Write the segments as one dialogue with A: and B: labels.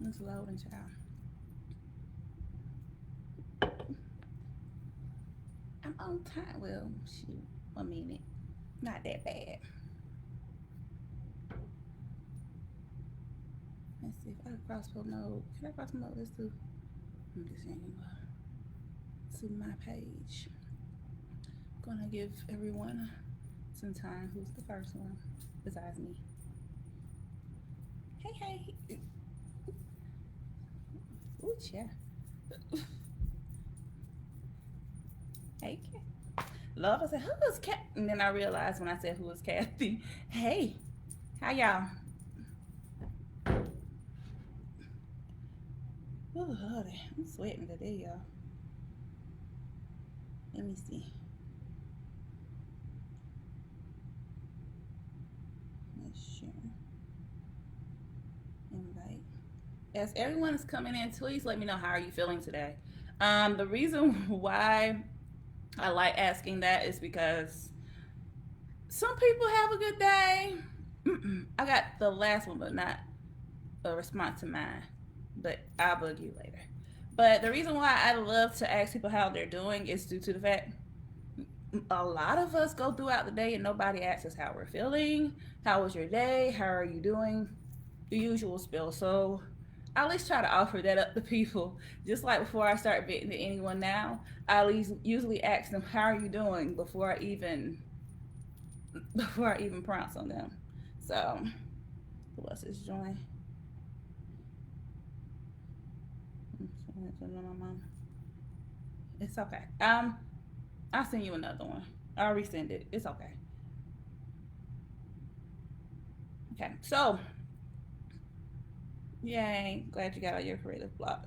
A: It's loading, child. I'm on time. Well, shoot, a minute. Not that bad. Let's see if I can cross promote. Can I cross promote this too? I'm just saying, to my page. Gonna give everyone some time. Who's the first one besides me? Hey, hey. Ooh, yeah. Hey, Kat. Love, I said, who is Kat? And then I realized when I said, who is Kathy? Hey, how y'all? Ooh, Lordy, I'm sweating today, y'all. Let me see. Let's share. Invite. As everyone is coming in, please let me know how are you feeling today. The reason why I like asking that is because some people have a good day. I got the last one, but not a response to mine. But I'll bug you later. But the reason why I love to ask people how they're doing is due to the fact a lot of us go throughout the day and nobody asks us how we're feeling. How was your day? How are you doing? The usual spill. So I at least try to offer that up to people. Just like before I start venting to anyone now, I at least usually ask them, how are you doing before I even pronounce on them. So who else is joining? It's okay. I'll send you another one. I'll resend it. It's okay. Okay. So, yay. Glad you got all your creative block.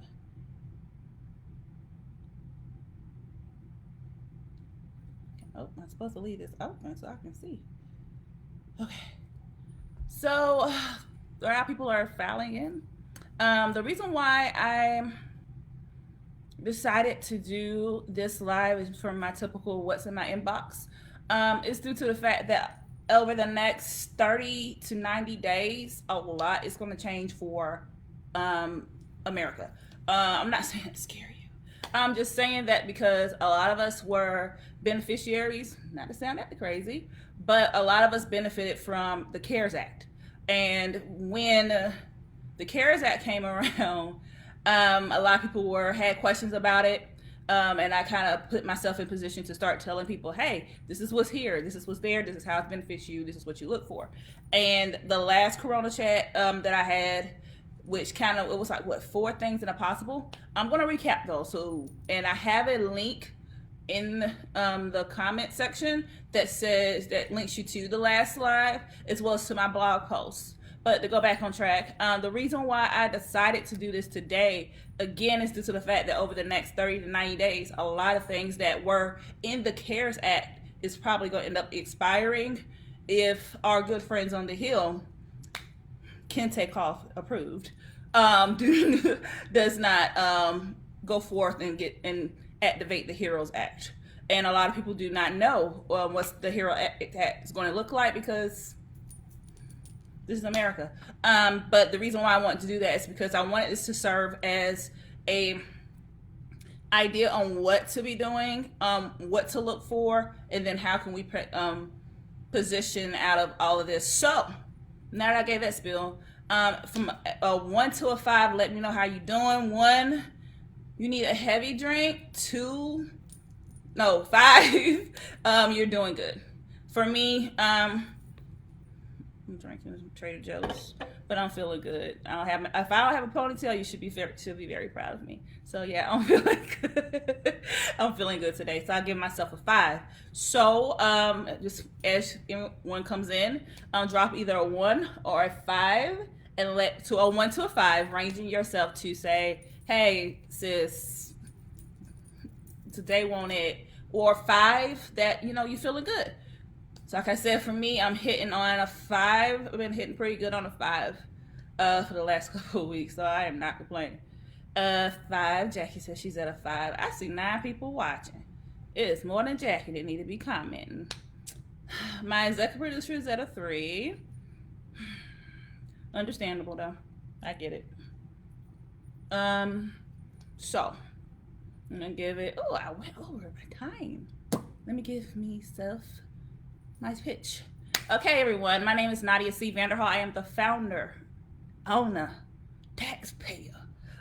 A: Oh, I'm supposed to leave this open so I can see. Okay. So, a lot of people are filing in. The reason why I decided to do this live is from my typical what's in my inbox. It's due to the fact that over the next 30 to 90 days, a lot is going to change for America. I'm not saying to scare you. I'm just saying that because a lot of us were beneficiaries, not to sound that crazy, but a lot of us benefited from the CARES Act. And when the CARES Act came around, a lot of people had questions about it. And I kind of put myself in position to start telling people, hey, this is what's here, this is what's there, this is how it benefits you, this is what you look for. And the last Corona chat that I had, which kind of, it was like, what, 4 things in a possible? I'm going to recap those. So, and I have a link in the comment section that links you to the last live as well as to my blog post. But to go back on track, the reason why I decided to do this today, again, is due to the fact that over the next 30 to 90 days, a lot of things that were in the CARES Act is probably going to end up expiring if our good friends on the Hill, Ken Takeoff approved, does not go forth and activate the HEROES Act. And a lot of people do not know what the HEROES Act is going to look like because this is America. But the reason why I wanted to do that is because I wanted this to serve as a idea on what to be doing, what to look for, and then how can we position out of all of this. So now that I gave that spiel, from a 1 to a 5, let me know how you doing. 1, you need a heavy drink. 5, you're doing good. For me, I'm drinking Trader Joe's, but I'm feeling good. If I don't have a ponytail, you should be very proud of me. So yeah, I'm feeling good. I'm feeling good today. So I'll give myself a 5. So just as one comes in, drop either a 1 or a 5, and let to a 1 to a 5, ranging yourself to say, hey sis, today won't it, or 5 that you feeling good. So like I said, for me, I'm hitting on a 5. I've been hitting pretty good on a 5 for the last couple of weeks, so I am not complaining. 5. Jackie says she's at a 5. I see 9 people watching. It is more than Jackie that need to be commenting. My executive producer is at a 3. Understandable though. I get it. Um, so I'm gonna give it. Oh, I went over my time. Let me give myself my pitch. Okay, everyone. My name is Nadia C. Vanderhall. I am the founder, owner, taxpayer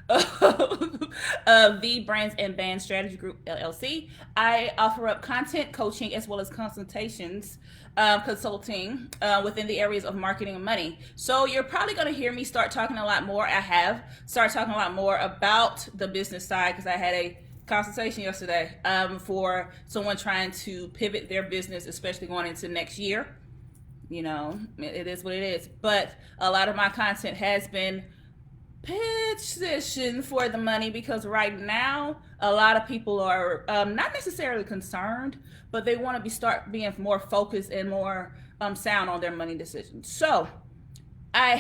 A: of the Brands and Band Strategy Group LLC. I offer up content coaching as well as consultations, consulting within the areas of marketing and money. So you're probably going to hear me start talking a lot more. I have started talking a lot more about the business side because I had a consultation yesterday for someone trying to pivot their business, especially going into next year. You know, it is what it is. But a lot of my content has been position for the money because right now a lot of people are not necessarily concerned, but they want to start being more focused and more sound on their money decisions. So I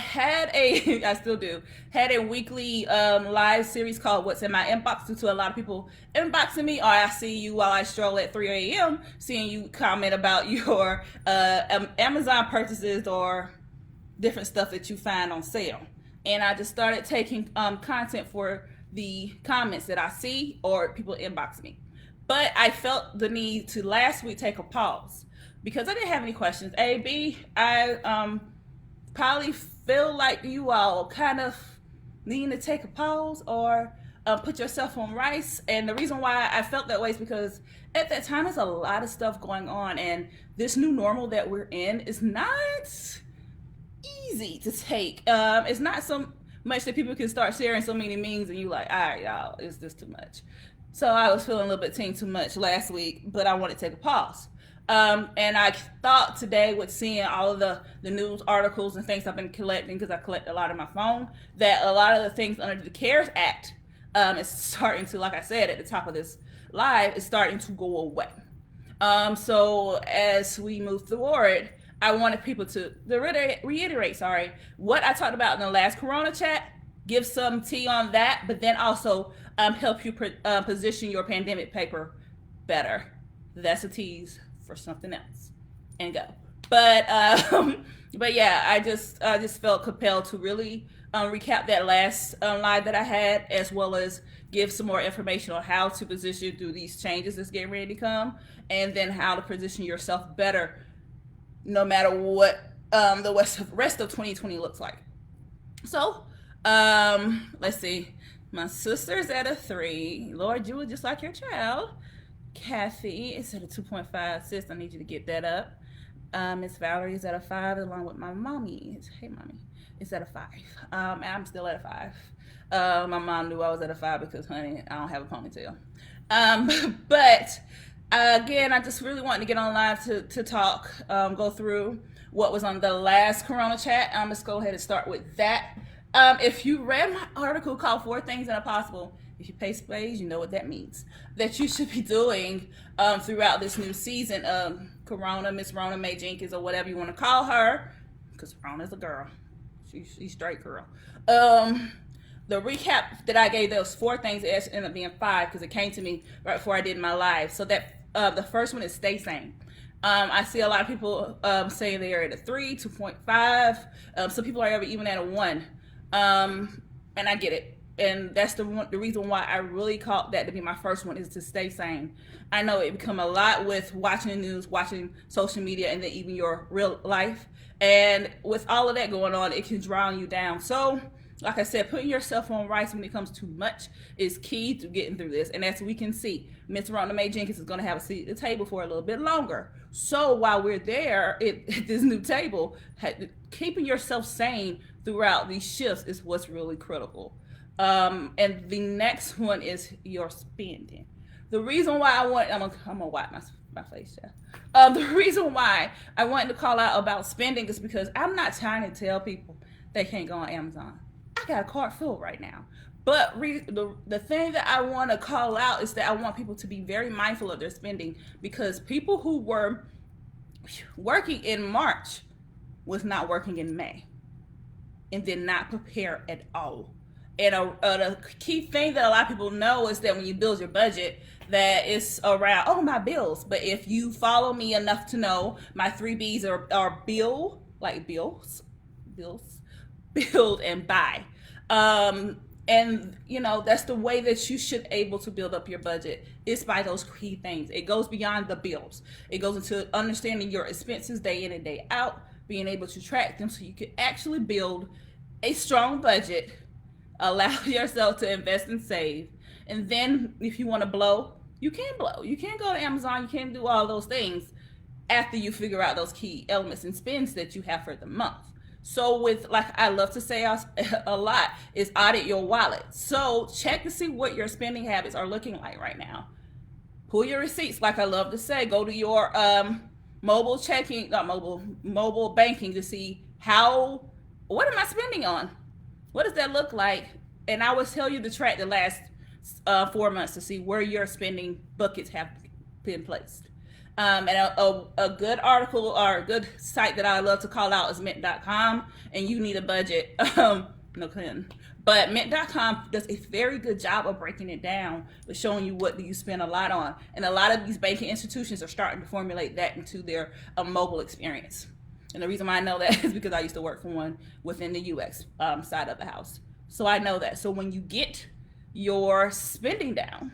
A: still do, had a weekly live series called What's in My Inbox due to a lot of people inboxing me, or I see you while I stroll at 3 a.m. seeing you comment about your Amazon purchases or different stuff that you find on sale. And I just started taking content for the comments that I see or people inbox me. But I felt the need to last week take a pause because I didn't have any questions. A, B, I probably feel like you all kind of need to take a pause or put yourself on rice. And the reason why I felt that way is because at that time there's a lot of stuff going on, and this new normal that we're in is not easy to take. It's not so much that people can start sharing so many memes and you like, all right, y'all, is this too much? So I was feeling a little bit too much last week, but I wanted to take a pause. And I thought today with seeing all of the news articles and things I've been collecting, because I collect a lot on my phone, that a lot of the things under the CARES Act is starting to, like I said at the top of this live, is starting to go away. So as we move forward, I wanted people to reiterate, what I talked about in the last Corona chat, give some tea on that, but then also help you position your pandemic paper better. That's a tease for something else, and go. But yeah, I just felt compelled to really recap that last live that I had, as well as give some more information on how to position through these changes that's getting ready to come, and then how to position yourself better no matter what the rest of 2020 looks like. So let's see. My sister's at a 3. Lord, you were just like your child. Kathy is at a 2.5. Sis, I need you to get that up. Miss Valerie is at a 5, along with my mommy. Hey, mommy. It's at a 5. And I'm still at a 5. My mom knew I was at a 5 because, honey, I don't have a ponytail. But again, I just really wanted to get on live to talk, go through what was on the last Corona chat. Let's go ahead and start with that. If you read my article called 4 Things That Are Possible, if you pay spades, you know what that means. That you should be doing throughout this new season of Corona, Miss Rona Mae Jenkins, or whatever you want to call her, because Rona's a girl. She's straight girl. The recap that I gave, those 4 things, it ended up being 5 because it came to me right before I did my live. So that the first one is stay sane. I see a lot of people saying they are at a 3, 2.5. Some people are even at a 1. And I get it. And that's the reason why I really called that to be my first one, is to stay sane. I know it become a lot with watching the news, watching social media, and then even your real life. And with all of that going on, it can drown you down. So, like I said, putting yourself on rice when it comes too much is key to getting through this. And as we can see, Miss Rona Mae Jenkins is going to have a seat at the table for a little bit longer. So while we're there at this new table, keeping yourself sane throughout these shifts is what's really critical. And the next one is your spending. The reason why I'm gonna wipe my face. Yeah. The reason why I wanted to call out about spending is because I'm not trying to tell people they can't go on Amazon. I got a cart full right now. But the thing that I want to call out is that I want people to be very mindful of their spending, because people who were working in March was not working in May and did not prepare at all. And a key thing that a lot of people know is that when you build your budget, that it's around, my bills. But if you follow me enough to know, my 3 B's are build, build and buy. And that's the way that you should able to build up your budget, is by those key things. It goes beyond the bills. It goes into understanding your expenses day in and day out, being able to track them so you can actually build a strong budget, allow yourself to invest and save. And then if you want to blow, you can blow. You can go to Amazon, you can do all those things after you figure out those key elements and spends that you have for the month. So with, like I love to say a lot, is audit your wallet. So check to see what your spending habits are looking like right now. Pull your receipts, like I love to say. Go to your mobile banking to see what am I spending on? What does that look like? And I will tell you to track the last 4 months to see where your spending buckets have been placed. And a good article or a good site that I love to call out is mint.com. And you need a budget. No kidding. But mint.com does a very good job of breaking it down, but showing you what do you spend a lot on. And a lot of these banking institutions are starting to formulate that into their mobile experience. And the reason why I know that is because I used to work for one within the UX side of the house. So I know that. So when you get your spending down,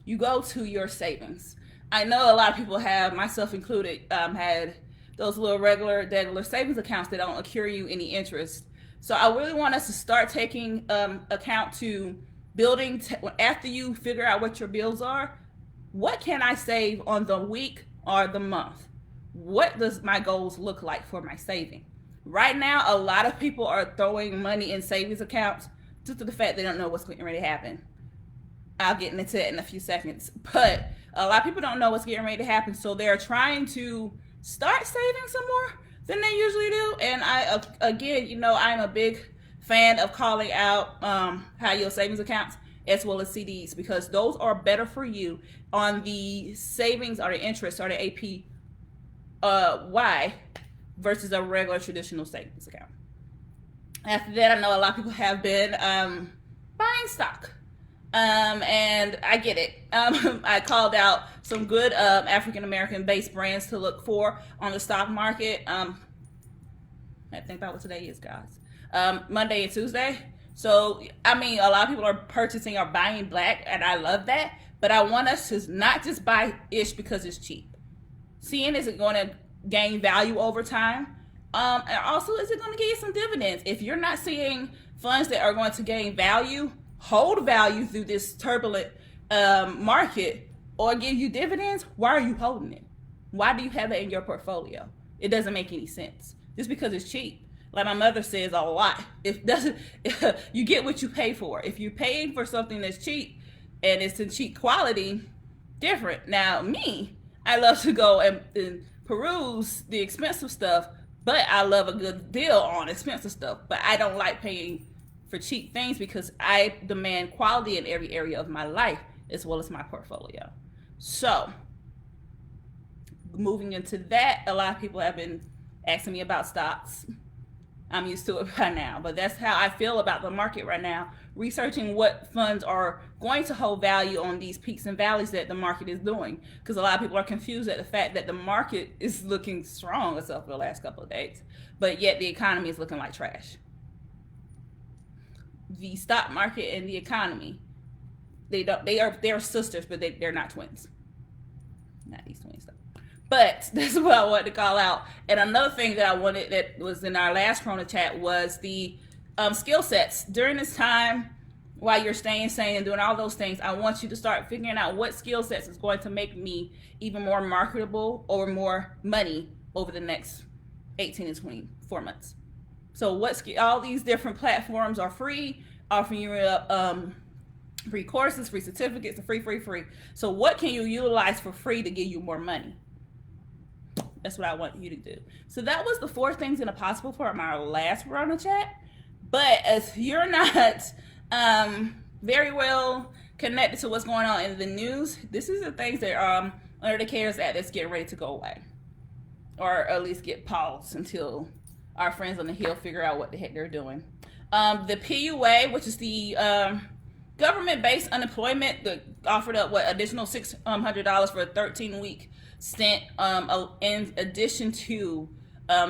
A: you go to your savings. I know a lot of people have, myself included, had those little regular savings accounts that don't accrue you any interest. So I really want us to start taking account to building, after you figure out what your bills are, what can I save on the week or the month? What does my goals look like for my saving? Right now, a lot of people are throwing money in savings accounts due to the fact they don't know what's getting ready to happen. I'll get into it in a few seconds. But a lot of people don't know what's getting ready to happen, so they're trying to start saving some more than they usually do. And I'm a big fan of calling out high yield savings accounts as well as CDs, because those are better for you on the savings or the interest or the APY versus a regular traditional savings account. After that, I know a lot of people have been buying stock. And I get it. I called out some good African-American based brands to look for on the stock market. I think about what today is, guys. Monday and Tuesday. So, I mean, a lot of people are purchasing or buying black, and I love that. But I want us to not just buy ish because it's cheap. Seeing, is it going to gain value over time? And also, is it going to give you some dividends? If you're not seeing funds that are going to gain value, hold value through this turbulent market, or give you dividends, why are you holding it? Why do you have it in your portfolio? It doesn't make any sense. Just because it's cheap. Like my mother says a lot, you get what you pay for. If you're paying for something that's cheap and it's in cheap quality, different. Now me, I love to go and peruse the expensive stuff, but I love a good deal on expensive stuff. But I don't like paying for cheap things because I demand quality in every area of my life as well as my portfolio. So moving into that, a lot of people have been asking me about stocks. I'm used to it by now, but that's how I feel about the market right now. Researching what funds are going to hold value on these peaks and valleys that the market is doing, because a lot of people are confused at the fact that the market is looking strong itself for the last couple of days, but yet the economy is looking like trash. The stock market and the economy, they're sisters, but they're not twins. Not these twins though. But that's what I wanted to call out. And another thing that I wanted that was in our last Corona chat was the skill sets. During this time, while you're staying sane and doing all those things, I want you to start figuring out what skill sets is going to make me even more marketable or more money over the next 18 to 24 months. So all these different platforms are free, offering you free courses, free certificates, and free. So what can you utilize for free to give you more money? That's what I want you to do. So that was the 4 things in a possible from our last Corona chat. But as you're not very well connected to what's going on in the news, this is the things that are under the CARES Act that's getting ready to go away, or at least get paused until our friends on the Hill figure out what the heck they're doing. The PUA, which is the government-based unemployment, that offered up additional $600 for a 13-week stint, in addition to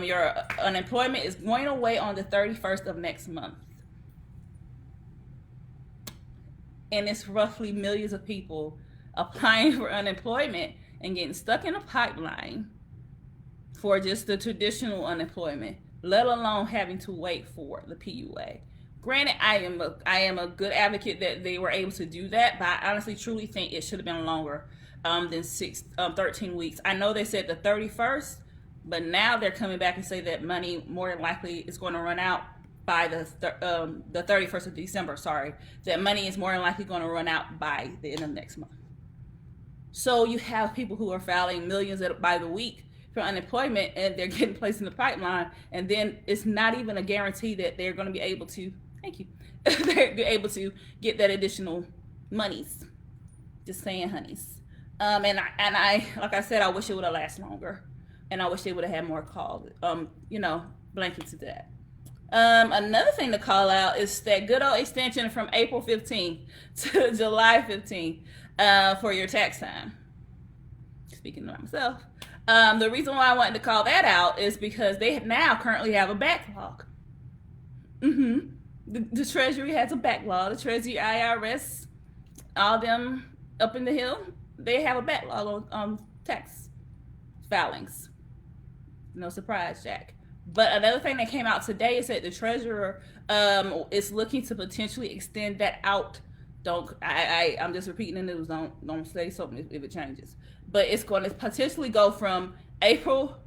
A: your unemployment, is going away on the 31st of next month. and it's roughly millions of people applying for unemployment and getting stuck in a pipeline for just the traditional unemployment, let alone having to wait for the PUA. Granted, I am a good advocate that they were able to do that, but I honestly truly think it should have been longer than 13 weeks. I know they said the 31st, but now they're coming back and say that money more than likely is going to run out by the 31st of December. Sorry, that money is more than likely going to run out by the end of next month. So you have people who are filing millions by the week for unemployment, and they're getting placed in the pipeline, and then it's not even a guarantee that they're going to be able to. Thank you. They're able to get that additional monies. Just saying, honeys. And I like I said, I wish it would have lasted longer, and I wish they would have had more calls. Blanket to that. Another thing to call out is that good old extension from April 15th to July 15th for your tax time. Speaking of myself, the reason why I wanted to call that out is because they now currently have a backlog. The Treasury has a backlog. The Treasury, IRS, all them up in the hill, they have a backlog on tax filings. No surprise, Jack. But another thing that came out today is that the treasurer is looking to potentially extend that out. I'm just repeating the news. Don't say something if it changes. But it's going to potentially go from April.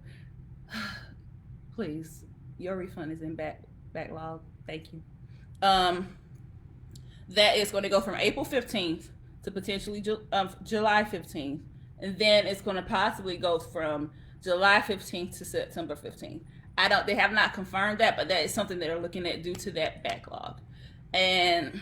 A: Please, your refund is in backlog. Thank you. That is going to go from April 15th to potentially July 15th, and then it's going to possibly go from July 15th to September 15th. They have not confirmed that, but that is something they're looking at due to that backlog. And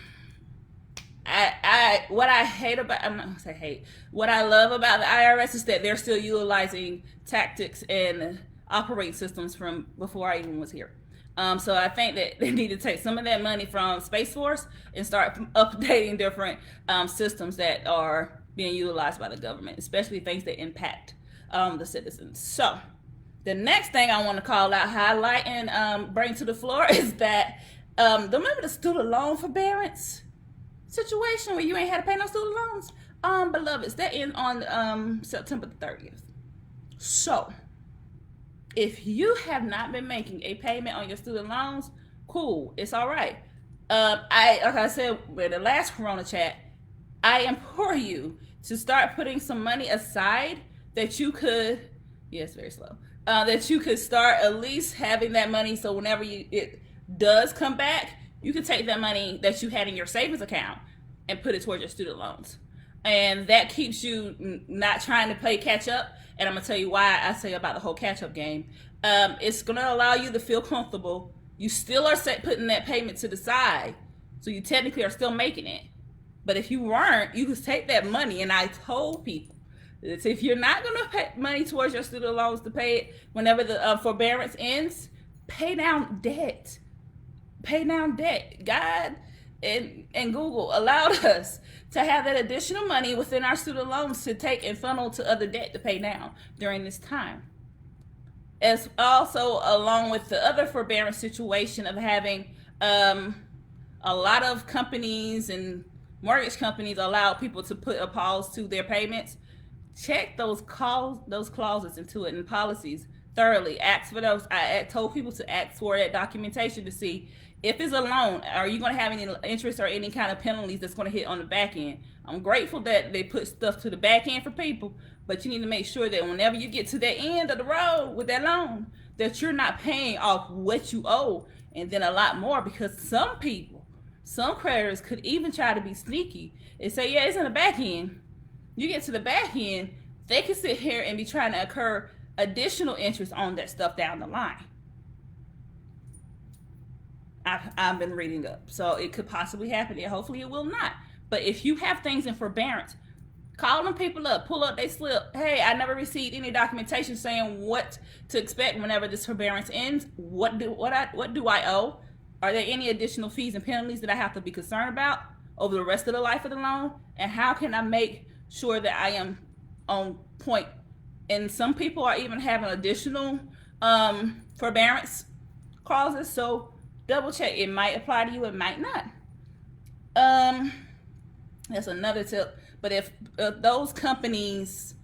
A: what I hate about, I'm not gonna say hate, what I love about the IRS is that they're still utilizing tactics and operating systems from before I even was here. So I think that they need to take some of that money from Space Force and start updating different systems that are being utilized by the government, especially things that impact the citizens. So the next thing I want to call out, highlight, and bring to the floor is that remember the student loan forbearance situation where you ain't had to pay no student loans? Beloveds, that ends on September the 30th. So if you have not been making a payment on your student loans, cool, it's all right. Like I said in the last Corona chat, I implore you to start putting some money aside that you could, yes, very slow, that you could start at least having that money so whenever it does come back, you can take that money that you had in your savings account and put it towards your student loans. And that keeps you not trying to play catch up. And I'm going to tell you why I say about the whole catch up game. It's going to allow you to feel comfortable. You still are putting that payment to the side. So you technically are still making it. But if you weren't, you could take that money. And I told people, if you're not going to pay money towards your student loans to pay it whenever the forbearance ends, pay down debt. Pay down debt. God and Google allowed us to have that additional money within our student loans to take and funnel to other debt to pay down during this time. As also along with the other forbearance situation of having a lot of companies and mortgage companies allow people to put a pause to their payments. Check those clauses into it and policies thoroughly. Ask for those. I told people to ask for that documentation to see if it's a loan, are you going to have any interest or any kind of penalties that's going to hit on the back end. I'm grateful that they put stuff to the back end for people, but you need to make sure that whenever you get to the end of the road with that loan, that you're not paying off what you owe and then a lot more, because some creditors could even try to be sneaky and say, yeah, it's in the back end. You get to the back end, they can sit here and be trying to incur additional interest on that stuff down the line. I've been reading up, so it could possibly happen, and hopefully it will not. But if you have things in forbearance, call them people up, pull up their slip. Hey, I never received any documentation saying what to expect whenever this forbearance ends. What do I owe? Are there any additional fees and penalties that I have to be concerned about over the rest of the life of the loan? And how can I make sure that I am on point? And some people are even having additional forbearance clauses, so double check. It might apply to you, it might not. That's another tip. But if those companies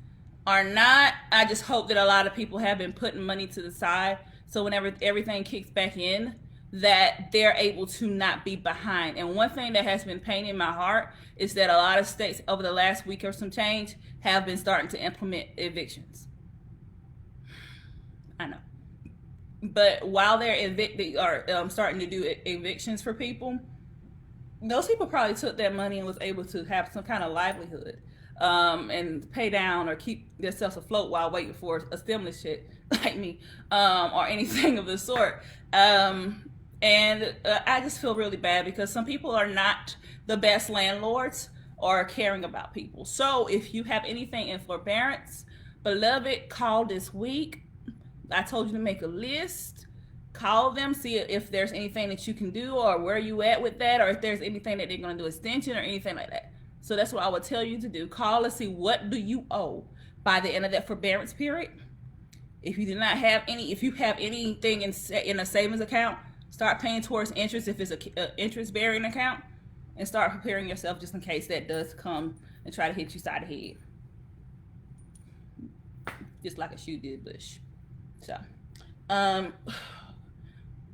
A: are not, I just hope that a lot of people have been putting money to the side. So whenever everything kicks back in, that they're able to not be behind. And one thing that has been paining my heart is that a lot of states over the last week or some change have been starting to implement evictions. I know. But while they're evicting or starting to do evictions for people, those people probably took that money and was able to have some kind of livelihood, and pay down or keep themselves afloat while waiting for a stimulus check, like me, or anything of the sort. And I just feel really bad because some people are not the best landlords or caring about people. So if you have anything in forbearance, beloved, call this week. I told you to make a list. Call them, see if there's anything that you can do or where you at with that, or if there's anything that they're going to do extension or anything like that. So that's what I would tell you to do. Call and see what do you owe by the end of that forbearance period. If you do not have any, if you have anything in a savings account, start paying towards interest if it's a interest bearing account, and start preparing yourself just in case that does come and try to hit you side of the head, just like a shoe did Bush. So,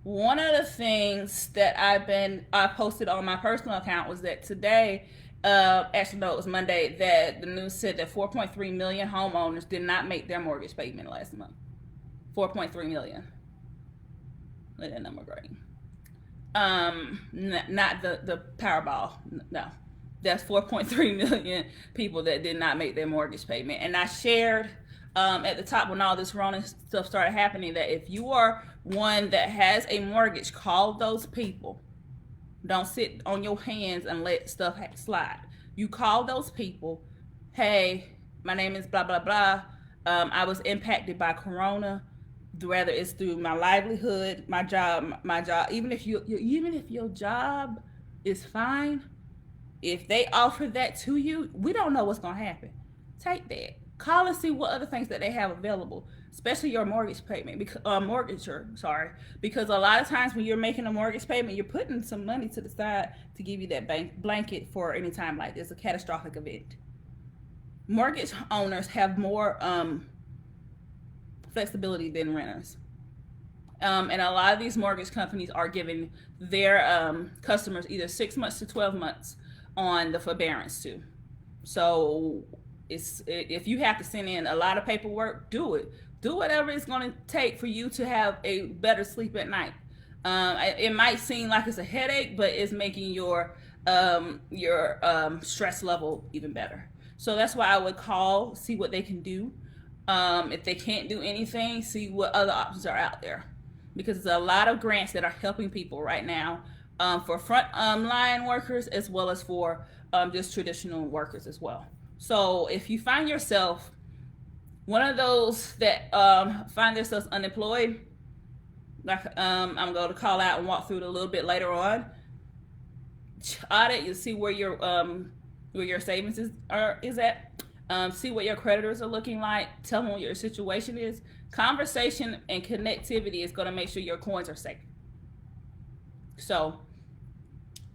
A: one of the things that I posted on my personal account was that today, actually no, it was Monday, that the news said that 4.3 million homeowners did not make their mortgage payment last month. 4.3 million. Let that number grade. Not the Powerball. No, that's 4.3 million people that did not make their mortgage payment. And I shared at the top when all this Rona stuff started happening that if you are one that has a mortgage, call those people. Don't sit on your hands and let stuff slide. You call those people. Hey, my name is blah blah blah. I was impacted by Corona, whether it's through my livelihood, my job. Even if your job is fine, if they offer that to you, we don't know what's gonna happen. Take that. Call and see what other things that they have available, especially your mortgage payment, because because a lot of times when you're making a mortgage payment, you're putting some money to the side to give you that blanket for any time like this, a catastrophic event. Mortgage owners have more flexibility than renters. And a lot of these mortgage companies are giving their customers either 6 months to 12 months on the forbearance too. So if you have to send in a lot of paperwork, do it. Do whatever it's going to take for you to have a better sleep at night. It might seem like it's a headache, but it's making your stress level even better. So that's why I would call, see what they can do. If they can't do anything, see what other options are out there. Because there's a lot of grants that are helping people right now, for front line workers as well as for just traditional workers as well. So if you find yourself one of those that find themselves unemployed, like I'm going to call out and walk through it a little bit later on, audit, you see where your savings is at. See what your creditors are looking like. Tell them what your situation is. Conversation and connectivity is going to make sure your coins are safe. So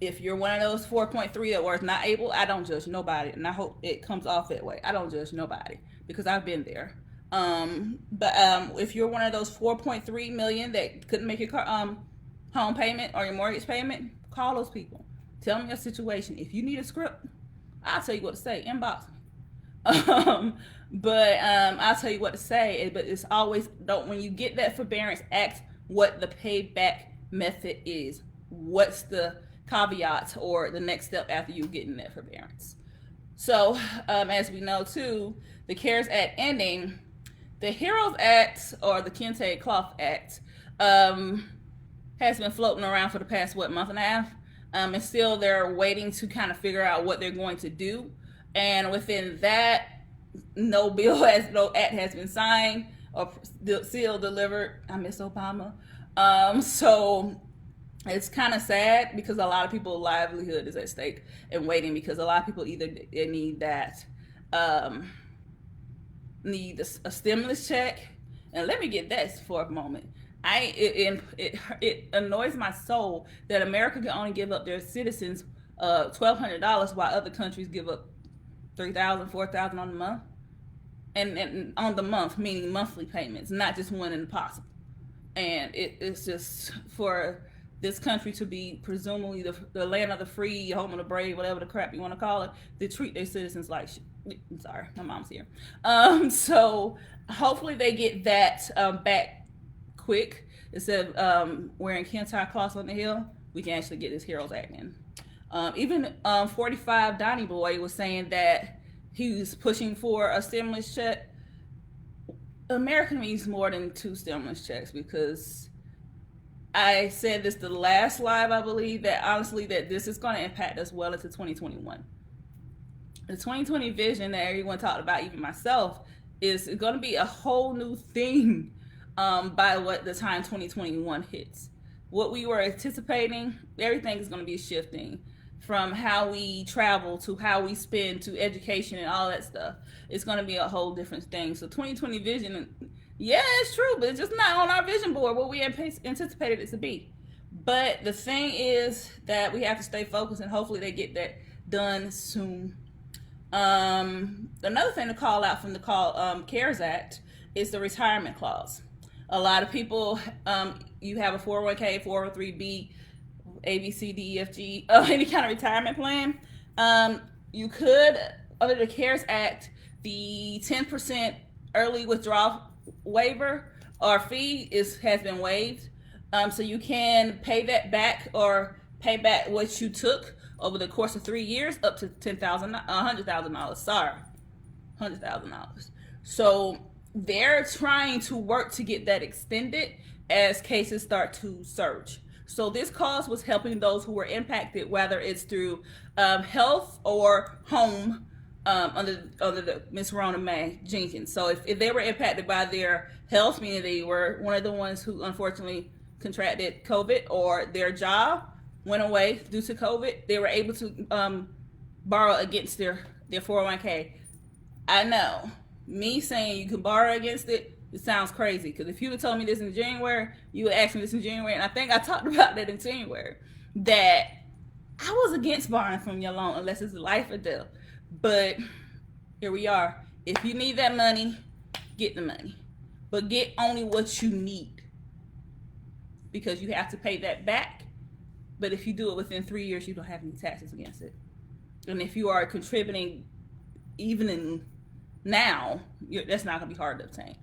A: if you're one of those 4.3 that was not able, I don't judge nobody, and I hope it comes off that way. I don't judge nobody because I've been there. But if you're one of those 4.3 million that couldn't make your home payment or your mortgage payment, call those people. Tell them your situation. If you need a script, I'll tell you what to say. Inbox me. But I'll tell you what to say. But it's always, when you get that forbearance, ask what the payback method is. What's the caveat or the next step after you getting that forbearance? So as we know too, the CARES Act ending, the HEROES Act or the Kente Cloth Act has been floating around for the past month and a half, and still they're waiting to kind of figure out what they're going to do. And within that, no act has been signed or sealed, delivered. I miss Obama. So it's kind of sad because a lot of people's livelihood is at stake and waiting, because a lot of people either need that, need a stimulus check. And let me get that for a moment. It annoys my soul that America can only give up their citizens $1,200 while other countries give up 3,000, 4,000 on the month, and on the month, meaning monthly payments, not just one and possible. And it's just for this country to be presumably the land of the free, home of the brave, whatever the crap you want to call it, they treat their citizens like shit. I'm sorry, my mom's here. So hopefully they get that back quick. Instead of wearing Kentire cloths on the hill, we can actually get this Heroes Act in. Even 45 Donnie Boy was saying that he was pushing for a stimulus check. America needs more than 2 stimulus checks, because I said this the last live, I believe, that honestly that this is going to impact us well into 2021. The 2020 vision that everyone talked about, even myself, is going to be a whole new thing by what the time 2021 hits. What we were anticipating, everything is going to be shifting, from how we travel to how we spend to education and all that stuff. It's going to be a whole different thing. So 2020 vision, yeah, it's true, but it's just not on our vision board what we anticipated it to be. But the thing is that we have to stay focused, and hopefully they get that done soon. Another thing to call out from the CARES Act is the retirement clause. A lot of people, you have a 401k, 403b, A, B, C, D, E, F, G, any kind of retirement plan. You could, under the CARES Act, the 10% early withdrawal waiver or fee has been waived. So you can pay that back, or pay back what you took over the course of 3 years, up to $100,000. Sorry, $100,000. So they're trying to work to get that extended as cases start to surge. So this cause was helping those who were impacted, whether it's through health or home, under the Miss Rona Mae Jenkins. So if they were impacted by their health, meaning they were one of the ones who unfortunately contracted COVID, or their job went away due to COVID, they were able to borrow against their 401k. I know, me saying you can borrow against it, it sounds crazy, because if you would have told me this in January, you would ask me this in January, and I think I talked about that in January, that I was against borrowing from your loan unless it's life or death. But here we are. If you need that money, get the money, but get only what you need, because you have to pay that back. But if you do it within 3 years, you don't have any taxes against it. And if you are contributing even in now, that's not going to be hard to obtain.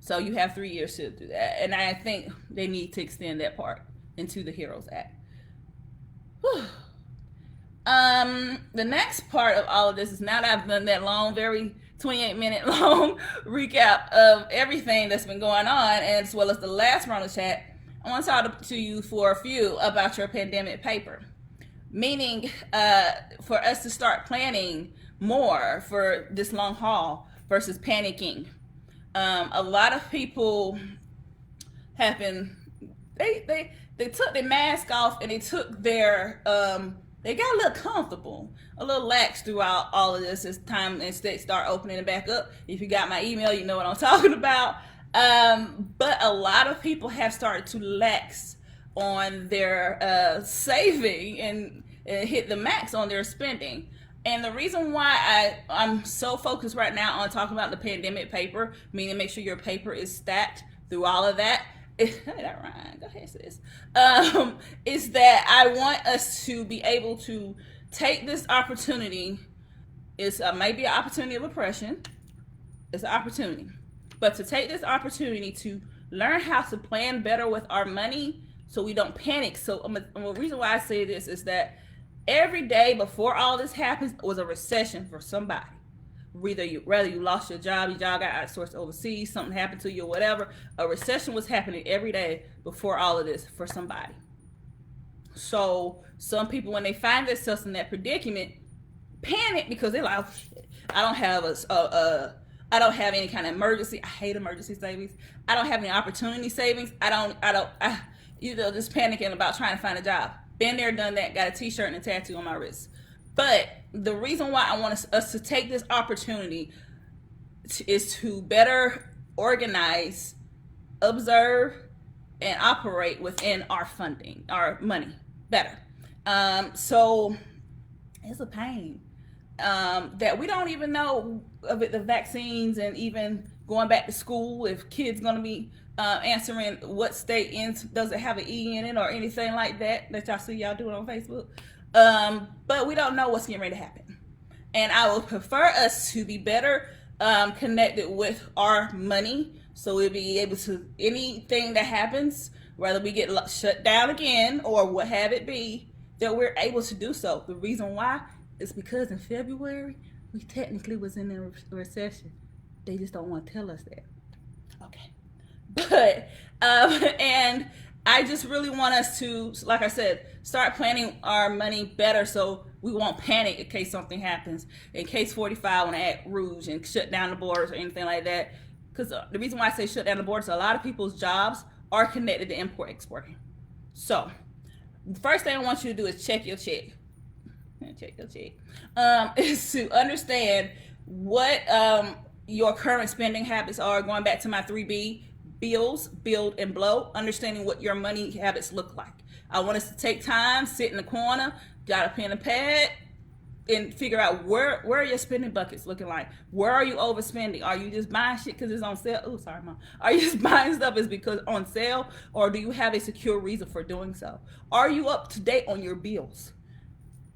A: So you have 3 years to do that. And I think they need to extend that part into the HEROES Act. Whew. The next part of all of this is, now that I've done that long, very 28-minute long recap of everything that's been going on, and as well as the last round of chat, I want to talk to you for a few about your pandemic paper. Meaning, for us to start planning more for this long haul versus panicking. A lot of people have been, they took their mask off, and they took their, they got a little comfortable, a little lax throughout all of this. It's time and states start opening it back up. If you got my email, you know what I'm talking about. But a lot of people have started to lax on their saving and hit the max on their spending. And the reason why I'm so focused right now on talking about the pandemic paper, meaning make sure your paper is stacked through all of that, that rhyme. Go ahead, sis. Is that I want us to be able to take this opportunity. It's maybe an opportunity of oppression. It's an opportunity. But to take this opportunity to learn how to plan better with our money so we don't panic. So the reason why I say this is that every day before all this happens was a recession for somebody. Whether you lost your job got outsourced overseas, something happened to you or whatever, a recession was happening every day before all of this for somebody. So some people, when they find themselves in that predicament, panic because they're like, oh, shit, I don't have any kind of emergency. I hate emergency savings. I don't have any opportunity savings. Just panicking about trying to find a job. Been there, done that, got a t-shirt and a tattoo on my wrist. But the reason why I want us to take this opportunity is to better organize, observe, and operate within our funding, our money better. So It's a pain. That we don't even know of it, the vaccines, and even going back to school, if kids going to be answering what state does it have an E in it or anything like that y'all see y'all doing on Facebook. But we don't know what's getting ready to happen. And I would prefer us to be better connected with our money, so we'll be able to, anything that happens, whether we get shut down again or what have it be, that we're able to do so. The reason why is because in February we technically was in a recession. They just don't want to tell us that. Okay. But and I just really want us to, like I said, start planning our money better so we won't panic in case something happens, in case 45 want to act rude and shut down the borders or anything like that. Because the reason why I say shut down the borders, a lot of people's jobs are connected to import exporting. So the first thing I want you to do is check your check. Check your check. Is to understand what your current spending habits are. Going back to my 3B: bills, build, and blow. Understanding what your money habits look like. I want us to take time, sit in the corner, got a pen and pad, and figure out where are your spending buckets looking like. Where are you overspending? Are you just buying shit because it's on sale? Oh, sorry, Mom. Are you just buying stuff is because on sale, or do you have a secure reason for doing so? Are you up to date on your bills?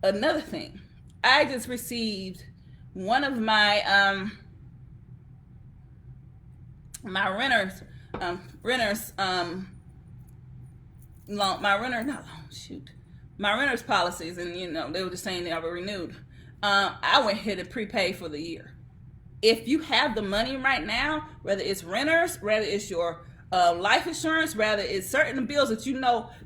A: Another thing, I just received one of my my renters my renters policies, and they were just saying they were renewed. I went ahead and prepay for the year. If you have the money right now, whether it's renters, whether it's your life insurance, whether it's certain bills that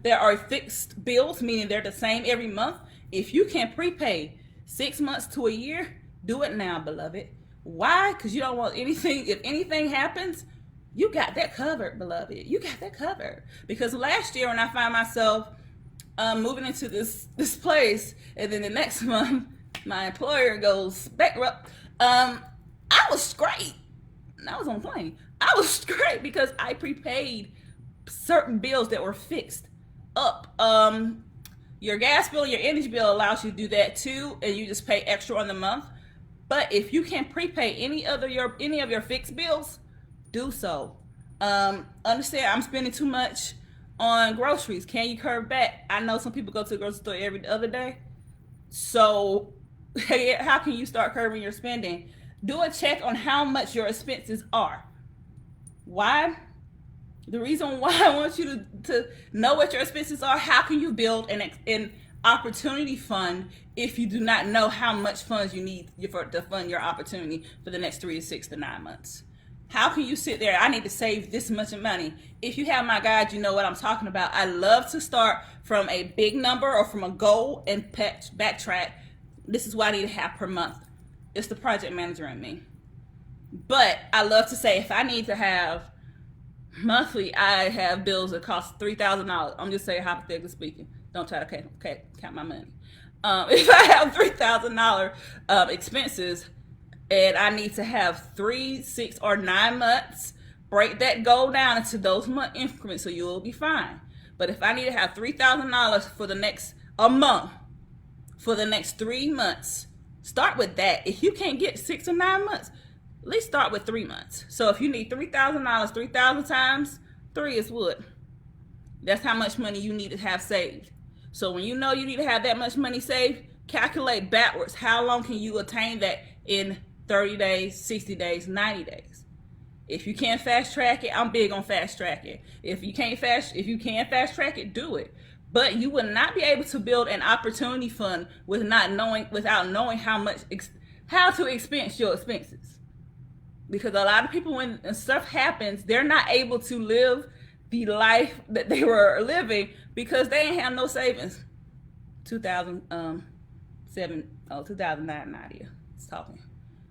A: there are fixed bills, meaning they're the same every month. If you can prepay 6 months to a year, do it now, beloved. Why? Because you don't want anything. If anything happens, you got that covered, beloved. You got that covered. Because last year when I found myself moving into this place, and then the next month my employer goes bankrupt, I was great. I was on the plane. I was great because I prepaid certain bills that were fixed up. Your gas bill, your energy bill allows you to do that too, and you just pay extra on the month. But if you can prepay any of your fixed bills, do so. Understand, I'm spending too much on groceries. Can you curve back? I know some people go to the grocery store every other day. So how can you start curbing your spending? Do a check on how much your expenses are. Why? The reason why I want you to know what your expenses are, how can you build an opportunity fund if you do not know how much funds you need to fund your opportunity for the next 3 to 6 to 9 months? How can you sit there, I need to save this much money? If you have my guide, you know what I'm talking about. I love to start from a big number or from a goal and backtrack. This is what I need to have per month. It's the project manager in me. But I love to say, if I need to have monthly, I have bills that cost $3,000. I'm just saying, hypothetically speaking. Don't try to count my money. If I have $3,000 expenses and I need to have 3, 6, or 9 months, break that goal down into those month increments so you'll be fine. But if I need to have $3,000 for the next month, for the next 3 months, start with that. If you can't get 6 or 9 months, at least start with 3 months. So if you need $3,000, 3,000 times 3 is what? That's how much money you need to have saved. So when you know you need to have that much money saved, calculate backwards. How long can you attain that in 30 days, 60 days, 90 days? If you can't fast track it, I'm big on fast tracking. If you can fast track it, do it. But you will not be able to build an opportunity fund without knowing how to expense your expenses. Because a lot of people, when stuff happens, they're not able to live the life that they were living because they ain't have no savings. 2009 Nadia is talking.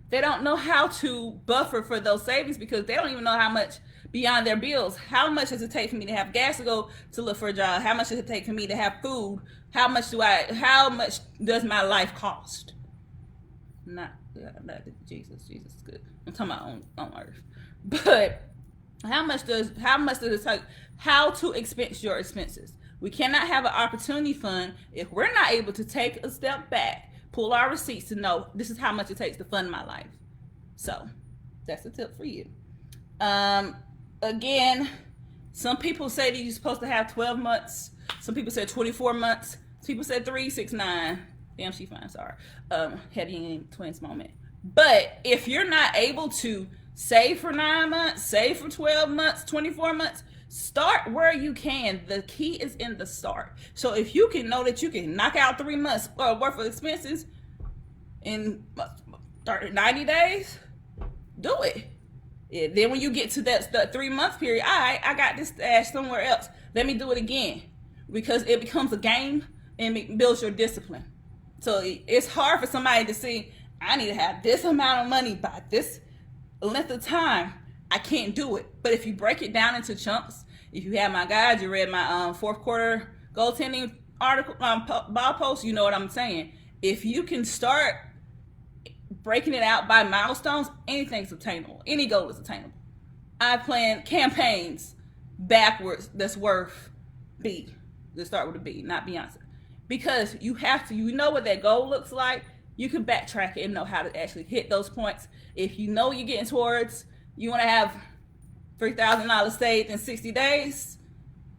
A: They don't know how to buffer for those savings because they don't even know how much beyond their bills. How much does it take for me to have gas to go to look for a job? How much does it take for me to have food? How much does my life cost? Not Jesus is good. I'm talking about on earth. But how much does it take? How to expense your expenses? We cannot have an opportunity fund if we're not able to take a step back, Pull our receipts to know this is how much it takes to fund my life. So that's a tip for you. Again, some people say that you're supposed to have 12 months. Some people said 24 months. Some people said 3, 6, 9. Damn, she fine. Sorry. Heading in twins moment. But if you're not able to save for 9 months, save for 12 months, 24 months, start where you can. The key is in the start. So if you can know that you can knock out 3 months worth of expenses in 90 days, do it. Then when you get to that 3 month period, all right, I got this stash somewhere else. Let me do it again, because it becomes a game and it builds your discipline. So it's hard for somebody to see, I need to have this amount of money by this length of time. I can't do it. But if you break it down into chunks, if you have my guide, you read my fourth quarter goaltending article, blog post, you know what I'm saying. If you can start breaking it out by milestones, anything's attainable. Any goal is attainable. I plan campaigns backwards that's worth B. Let's start with a B, not Beyonce. Because you have to, you know what that goal looks like, you can backtrack it and know how to actually hit those points. If you know you're getting towards, you want to have $3,000 saved in 60 days,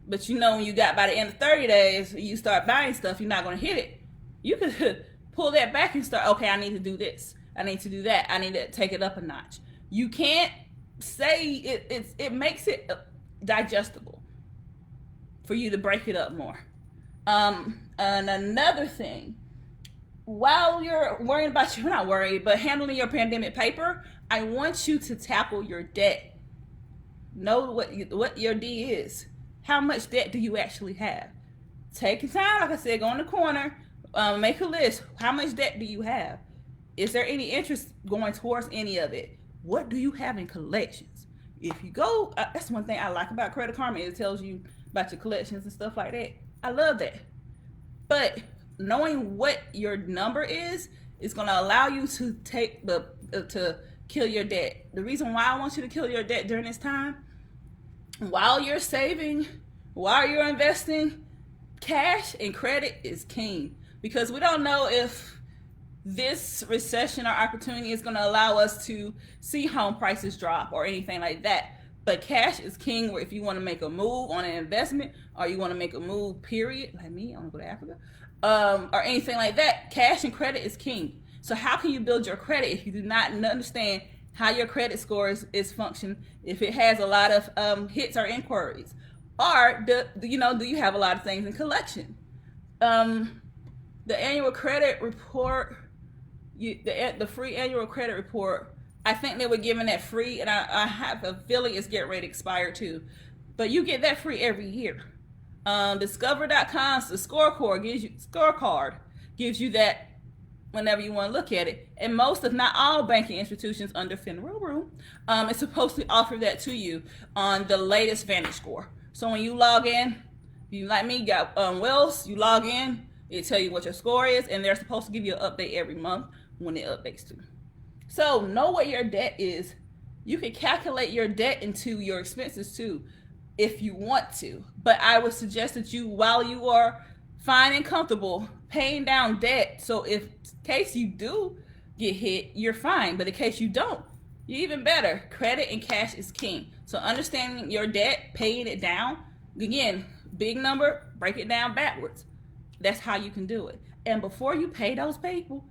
A: but you know when you got by the end of 30 days, you start buying stuff, you're not going to hit it. You could pull that back and start, okay, I need to do this. I need to do that. I need to take it up a notch. You can't say it makes it digestible for you to break it up more. And another thing, while you're worrying about, you're not worried, but handling your pandemic paper, I want you to tackle your debt. Know what your D is. How much debt do you actually have? Take your time, like I said, go in the corner, make a list. How much debt do you have? Is there any interest going towards any of it? What do you have in collections? If you go, that's one thing I like about Credit Karma. It tells you about your collections and stuff like that. I love that. But knowing what your number is going to allow you to take to kill your debt. The reason why I want you to kill your debt during this time, while you're saving, while you're investing, cash and credit is king. Because we don't know if this recession or opportunity is going to allow us to see home prices drop or anything like that. But cash is king, where if you want to make a move on an investment, or you want to make a move, period, like me, I want to go to Africa, or anything like that, cash and credit is king. So how can you build your credit if you do not understand how your credit score is function, if it has a lot of hits or inquiries? Or do you have a lot of things in collection? The annual credit report, the free annual credit report, I think they were giving that free, and I have a feeling it's getting ready to expire too. But you get that free every year. Discover.com's the scorecard gives you that whenever you want to look at it. And most, if not all, banking institutions under federal rule is supposed to offer that to you on the latest Vantage score. So when you log in, you like me, got Wells, you log in, it tell you what your score is, and they're supposed to give you an update every month when it updates too. So know what your debt is. You can calculate your debt into your expenses too, if you want to. But I would suggest that you, while you are fine and comfortable paying down debt, so if in case you do get hit, you're fine. But in case you don't, you're even better. Credit and cash is king. So understanding your debt, paying it down, again, big number, break it down backwards. That's how you can do it. And before you pay those people,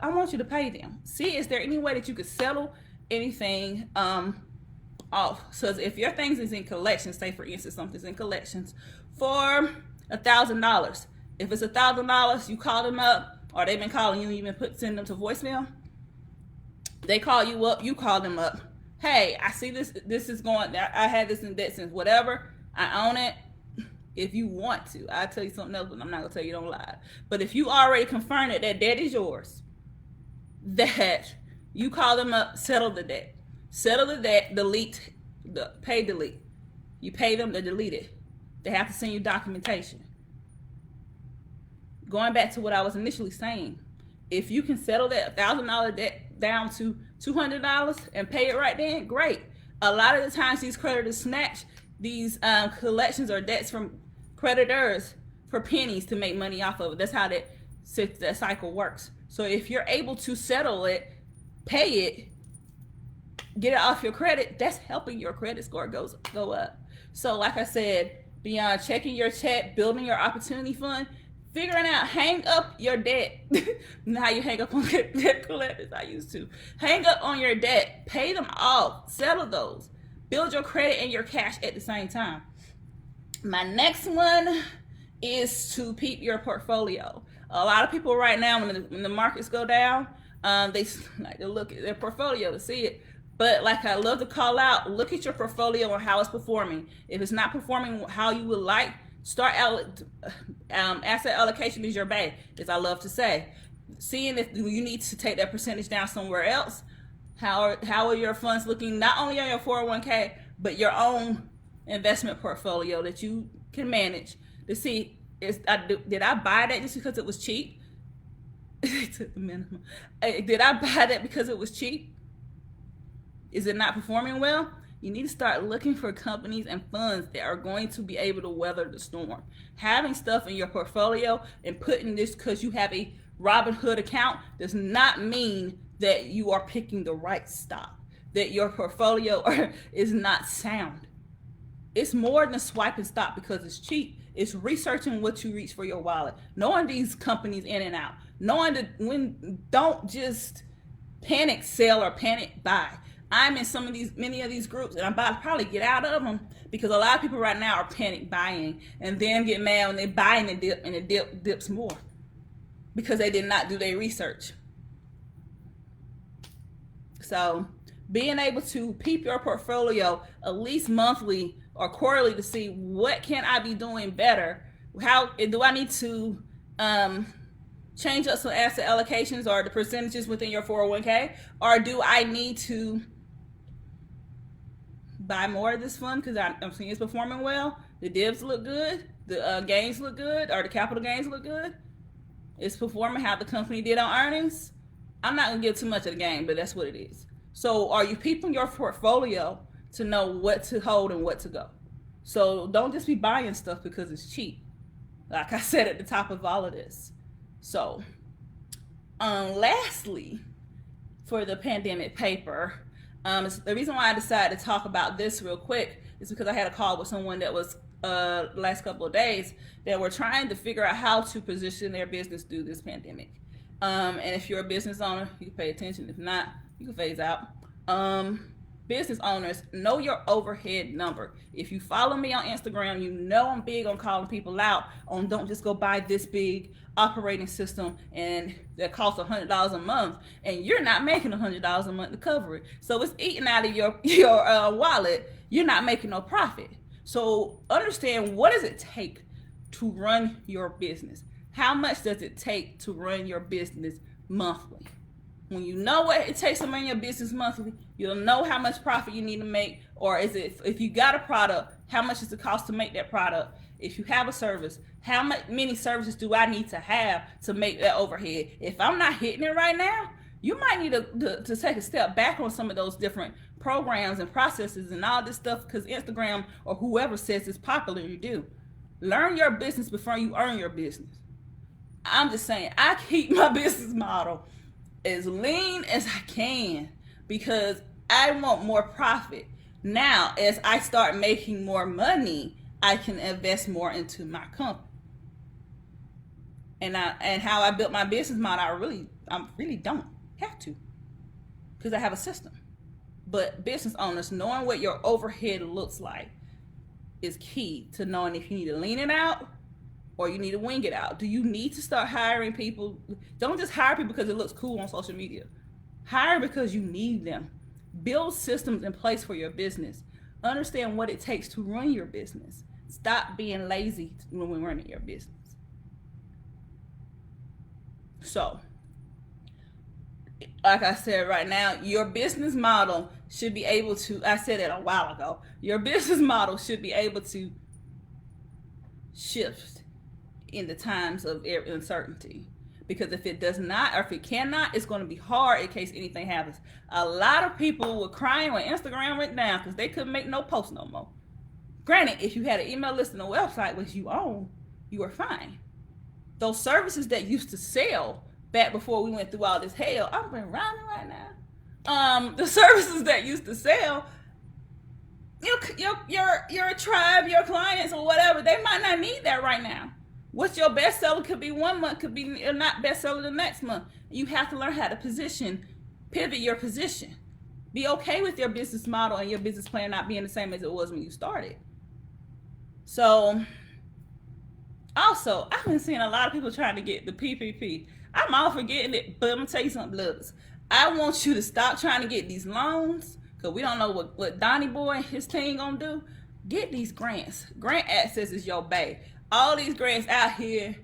A: I want you to pay them. See, is there any way that you could settle anything off? So if your things is in collections, say for instance something's in collections for $1,000. If it's $1,000, you call them up, or they've been calling you, you've been sending them to voicemail. They call you up, you call them up. Hey, I see this is going, I had this in debt since whatever, I own it. If you want to, I'll tell you something else, but I'm not gonna tell you don't lie. But if you already confirmed that debt is yours, that you call them up, settle the debt. Settle the debt, delete. You pay them to delete it. They have to send you documentation. Going back to what I was initially saying, if you can settle that $1,000 debt down to $200 and pay it right then, great. A lot of the times these creditors snatch these collections or debts from creditors for pennies to make money off of it. That's how that that cycle works. So if you're able to settle it, pay it, get it off your credit, that's helping your credit score go up. So like I said, beyond checking your check, building your opportunity fund, figuring out, hang up your debt. Now you hang up on debt collectors, I used to. Hang up on your debt, pay them off, settle those. Build your credit and your cash at the same time. My next one is to peep your portfolio. A lot of people right now, when the markets go down, they like to look at their portfolio to see it. But like I love to call out, look at your portfolio and how it's performing. If it's not performing how you would like, start asset allocation is your bag, as I love to say. Seeing if you need to take that percentage down somewhere else. How are your funds looking, not only on your 401k, but your own investment portfolio that you can manage to see, did I buy that just because it was cheap? To the minimum. Did I buy that because it was cheap? Is it not performing well? You need to start looking for companies and funds that are going to be able to weather the storm. Having stuff in your portfolio and putting this because you have a Robinhood account does not mean that you are picking the right stock, that your portfolio is not sound. It's more than swiping stock because it's cheap. It's researching what you reach for your wallet, knowing these companies in and out, knowing that don't just panic sell or panic buy. I'm in many of these groups, and I'm about to probably get out of them because a lot of people right now are panic buying and then get mad when they buy and it dips more because they did not do their research. So being able to peep your portfolio at least monthly or quarterly to see what can I be doing better. How do I need to change up some asset allocations or the percentages within your 401k, or do I need to buy more of this fund because I'm seeing it's performing well? The divs look good, the gains look good, or the capital gains look good. It's performing how the company did on earnings. I'm not gonna give too much of the game, but that's what it is. So are you peeping your portfolio to know what to hold and what to go? So don't just be buying stuff because it's cheap. Like I said at the top of all of this. So lastly, for the pandemic paper, the reason why I decided to talk about this real quick is because I had a call with someone that was last couple of days that were trying to figure out how to position their business through this pandemic. And if you're a business owner, you can pay attention. If not, you can phase out. Business owners, know your overhead number. If you follow me on Instagram, you know I'm big on calling people out on don't just go buy this big operating system and that costs $100 a month and you're not making $100 a month to cover it. So it's eating out of your wallet. You're not making no profit. So understand, what does it take to run your business? How much does it take to run your business monthly? When you know what it takes to run your business monthly, you'll know how much profit you need to make, or is it, if you got a product, how much does it cost to make that product? If you have a service, how many services do I need to have to make that overhead? If I'm not hitting it right now, you might need to take a step back on some of those different programs and processes and all this stuff because Instagram or whoever says it's popular, you do. Learn your business before you earn your business. I'm just saying, I keep my business model as lean as I can because I want more profit. Now, as I start making more money, I can invest more into my company. And how I built my business model, I really don't have to because I have a system. But business owners, knowing what your overhead looks like is key to knowing if you need to lean it out or you need to wing it out. Do you need to start hiring people? Don't just hire people because it looks cool on social media. Hire because you need them. Build systems in place for your business. Understand what it takes to run your business. Stop being lazy when we're running your business. So, like I said right now, your business model should be able to, I said it a while ago, your business model should be able to shift in the times of uncertainty. Because if it does not, or if it cannot, it's going to be hard in case anything happens. A lot of people were crying when Instagram went down because they couldn't make no posts no more. Granted, if you had an email list and a website which you own, you were fine. those services that used to sell back before we went through all this hell. I'm been rhyming right now. The services that used to sell, your tribe, your clients, or whatever, they might not need that right now. What's your best seller could be one month, could be not best seller the next month. You have to learn how to pivot your position. Be okay with your business model and your business plan not being the same as it was when you started. So, also, I've been seeing a lot of people trying to get the PPP. I'm all for getting it, but I'm gonna tell you something, loves. I want you to stop trying to get these loans, because we don't know what Donnie Boy and his team gonna do. Get these grants. Grant access is your bae. All these grants out here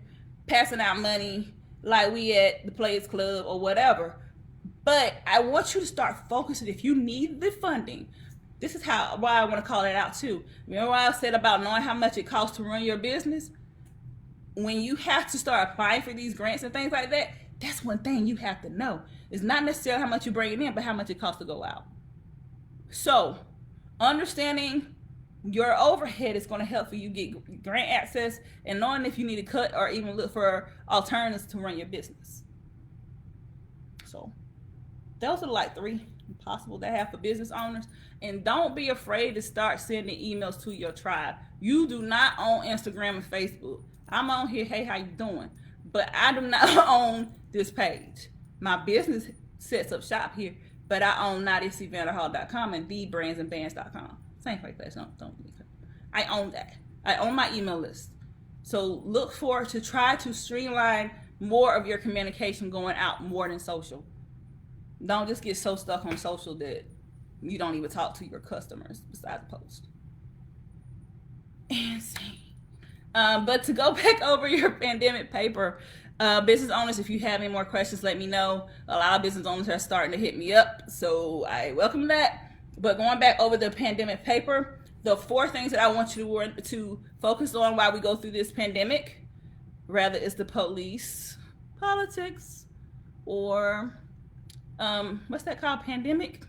A: passing out money like we at the Players Club or whatever. But I want you to start focusing. If you need the funding, this is why I want to call it out too. Remember what I said about knowing how much it costs to run your business? When you have to start applying for these grants and things like that, that's one thing you have to know. It's not necessarily how much you bring in, but how much it costs to go out. So, understanding your overhead is going to help you get grant access, and knowing if you need to cut or even look for alternatives to run your business. So, those are like 3 possible to have for business owners. And don't be afraid to start sending emails to your tribe. You do not own Instagram and Facebook. I'm on here, hey, how you doing? But I do not own this page. My business sets up shop here, but I own NadiaCVanderhall.com and TheBrandsandBands.com. Same place, don't I own that. I own my email list. So look forward to try to streamline more of your communication going out more than social. Don't just get so stuck on social that you don't even talk to your customers besides post. Insane. But to go back over your pandemic paper, business owners, if you have any more questions, let me know. A lot of business owners are starting to hit me up, so I welcome that. But going back over the pandemic paper, the 4 things that I want you to focus on while we go through this pandemic, rather it's the police, politics, or what's that called? Pandemic?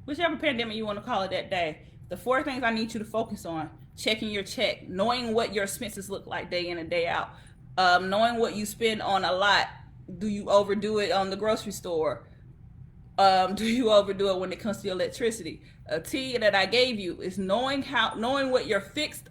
A: Whichever pandemic you want to call it that day. The 4 things I need you to focus on: checking your check, knowing what your expenses look like day in and day out, knowing what you spend on a lot. Do you overdo it on the grocery store? Do you overdo it when it comes to your electricity? A T that I gave you is knowing what your fixed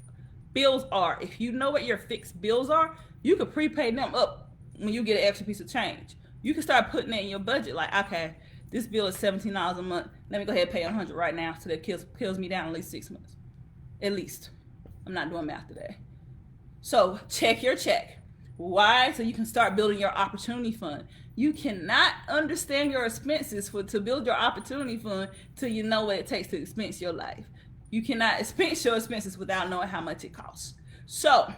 A: bills are. If you know what your fixed bills are, you can prepay them up when you get an extra piece of change. You can start putting it in your budget. Like, okay, this bill is $17 a month. Let me go ahead and pay $100 right now, so that kills me down at least 6 months. At least. I'm not doing math today. So check your check. Why? So you can start building your opportunity fund. You cannot understand your expenses to build your opportunity fund till you know what it takes to expense your life. You cannot expense your expenses without knowing how much it costs. So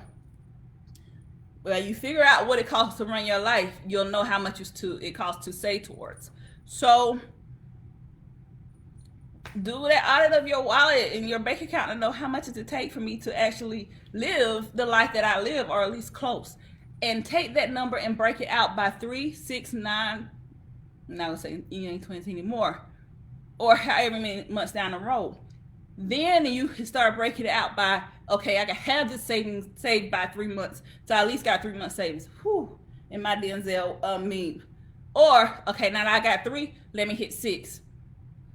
A: when you figure out what it costs to run your life, you'll know how much it costs to save towards. So do that audit of your wallet and your bank account and know how much does it take for me to actually live the life that I live, or at least close. And take that number and break it out by 3, 6, 9. I'm not gonna say you ain't 20 anymore, or however many months down the road. Then you can start breaking it out by, okay, I can have this savings saved by 3 months, so I at least got 3 months savings. Whew, in my Denzel meme. Or okay, now that I got 3, let me hit 6.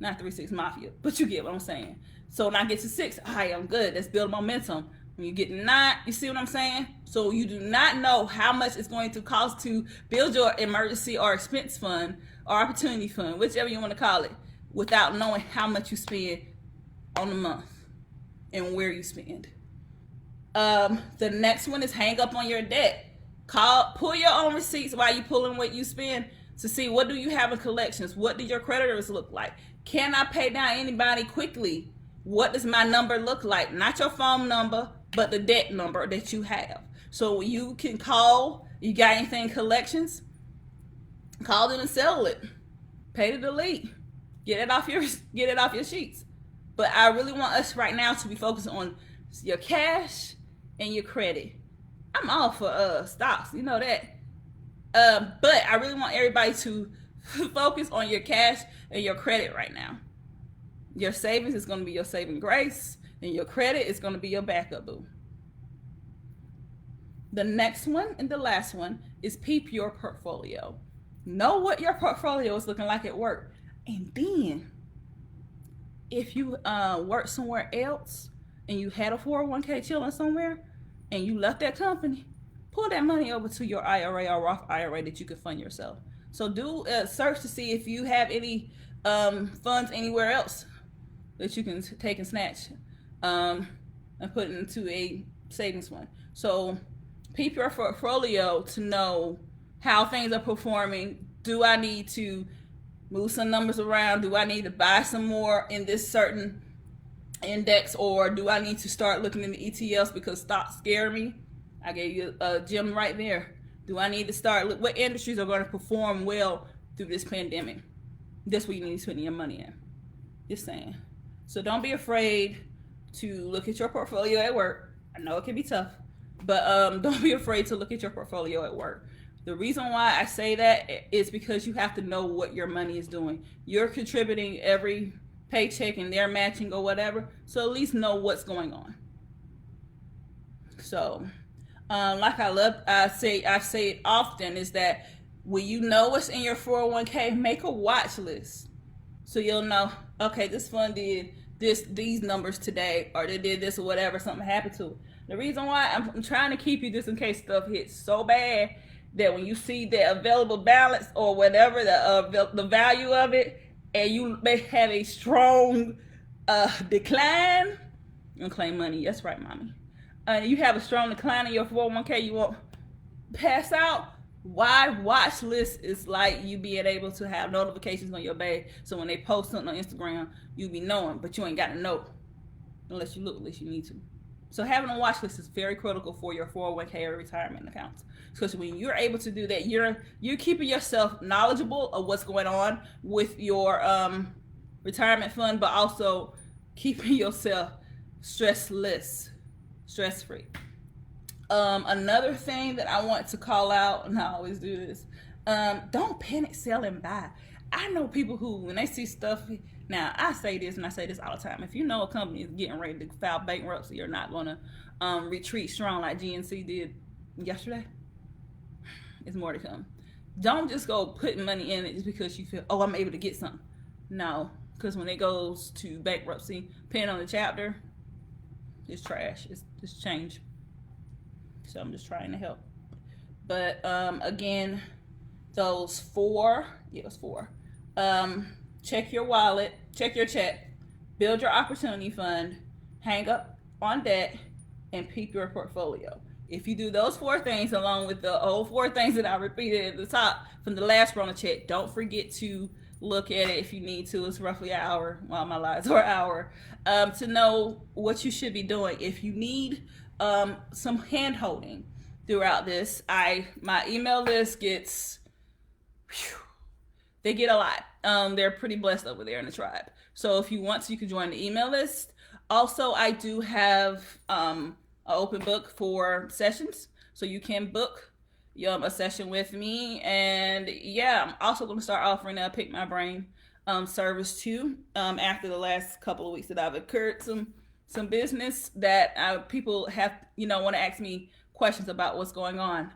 A: Not 3 6 Mafia, but you get what I'm saying. So when I get to 6, all right, I'm good. Let's build momentum. When you get 9, you see what I'm saying? So you do not know how much it's going to cost to build your emergency or expense fund or opportunity fund, whichever you want to call it, without knowing how much you spend on the month and where you spend. The next one is hang up on your debt. Pull your own receipts while you pulling what you spend to see what do you have in collections. What do your creditors look like? Can I pay down anybody quickly? What does my number look like? Not your phone number, but the debt number that you have. So you can call. You got anything collections? Call them and settle it. Pay to delete. Get it off your sheets. But I really want us right now to be focused on your cash and your credit. I'm all for stocks, you know that. But I really want everybody to focus on your cash and your credit right now. Your savings is going to be your saving grace, and your credit is going to be your backup boo. The next one and the last one is Peep your portfolio. Know what your portfolio is looking like at work. And then, if you work somewhere else and you had a 401k chilling somewhere and you left that company, pull that money over to your IRA or Roth IRA that you can fund yourself. So do a search to see if you have any funds anywhere else that you can take and snatch and put into a savings fund. So peep your portfolio to know how things are performing. Do I need to move some numbers around? Do I need to buy some more in this certain index, or do I need to start looking into ETFs because stocks scare me? I gave you a gem right there. Do I need to start? What industries are going to perform well through this pandemic? That's what you need to put your money in. Just saying. So don't be afraid to look at your portfolio at work. I know it can be tough, but don't be afraid to look at your portfolio at work. The reason why I say that is because you have to know what your money is doing. You're contributing every paycheck and they're matching or whatever, so at least know what's going on. So like I say it often, is that when you know what's in your 401k, make a watch list so you'll know, okay, this fund did these numbers today, or they did this or whatever, something happened to it. The reason why I'm trying to keep you just in case stuff hits so bad that when you see the available balance or whatever, the value of it, and you may have a strong decline, you'll claim money. That's right, mommy. You have a strong decline in your 401k, you won't pass out. Why watch list is like you being able to have notifications on your bag, so when they post something on Instagram, you be knowing, but you ain't got to know unless you look, unless you need to. So having a watch list is very critical for your 401k or retirement accounts, because when you're able to do that, you're keeping yourself knowledgeable of what's going on with your retirement fund, but also keeping yourself stress-free. Another thing that I want to call out, and I always do this, don't panic, sell, and buy. I know people who, when they see stuff, now I say this and I say this all the time, if you know a company is getting ready to file bankruptcy, you're not going to retreat strong like GNC did yesterday. There's more to come. Don't just go putting money in it just because you feel, oh, I'm able to get something. No, because when it goes to bankruptcy, depending on the chapter, it's trash. It's change. So I'm just trying to help. But again, those four, it was four. Check your wallet, check your check, build your opportunity fund, hang up on debt, and peep your portfolio. If you do those four things along with the old four things that I repeated at the top from the last round of check, don't forget to look at it if you need to. It's roughly an hour, well, my lies are an hour, to know what you should be doing. If you need some hand holding throughout this, my email list gets, they get a lot. They're pretty blessed over there in the tribe. So if you want to, you can join the email list. Also, I do have an open book for sessions, so you can book a session with me. And yeah, I'm also going to start offering a Pick My Brain service too. After the last couple of weeks that I've incurred some business that people have, want to ask me questions about what's going on,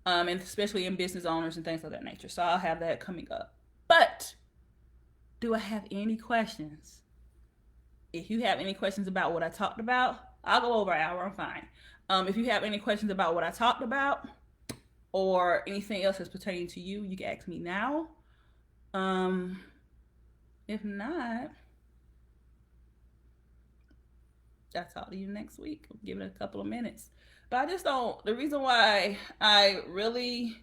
A: and especially in business owners and things of that nature. So I'll have that coming up. But do I have any questions? If you have any questions about what I talked about, I'll go over an hour, I'm fine. If you have any questions about what I talked about or anything else that's pertaining to you, you can ask me now. If not, I'll talk to you next week. I'll give it a couple of minutes. But I just don't, the reason why I really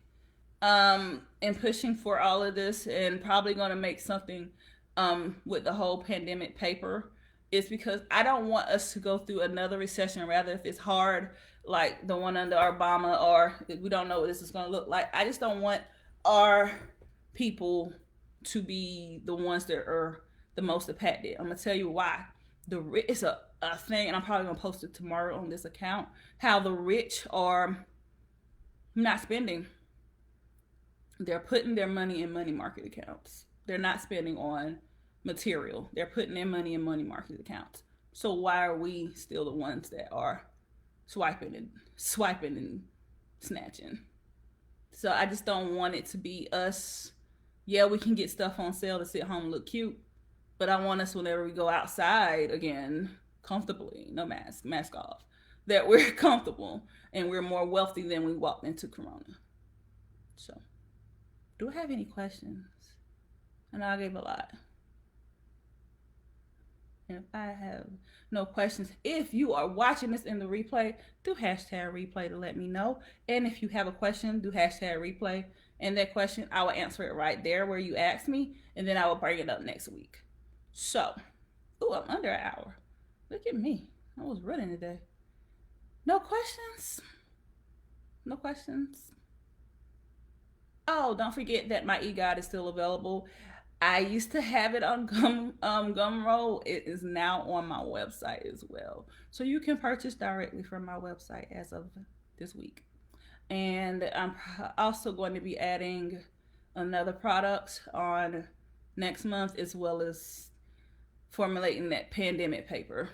A: am pushing for all of this and probably going to make something with the whole pandemic paper is because I don't want us to go through another recession. Rather, if it's hard like the one under Obama, or we don't know what this is going to look like, I just don't want our people to be the ones that are the most impacted. I'm going to tell you why. It's a thing, and I'm probably going to post it tomorrow on this account, how the rich are not spending. They're putting their money in money market accounts. They're not spending on material. They're putting their money in money market accounts. So why are we still the ones that are swiping and snatching. So I just don't want it to be us. Yeah, we can get stuff on sale to sit home and look cute, but I want us whenever we go outside again, comfortably, no mask off, that we're comfortable and we're more wealthy than we walked into Corona. So, do I have any questions? I know I gave a lot. And if I have no questions, if you are watching this in the replay, do hashtag replay to let me know. And if you have a question, do hashtag replay. And that question, I will answer it right there where you asked me, and then I will bring it up next week. So, I'm under an hour. Look at me. I was running today. No questions? No questions? Oh, don't forget that my e-guide is still available. I used to have it on Gumroad. It is now on my website as well. So you can purchase directly from my website as of this week. And I'm also going to be adding another product on next month, as well as formulating that pandemic paper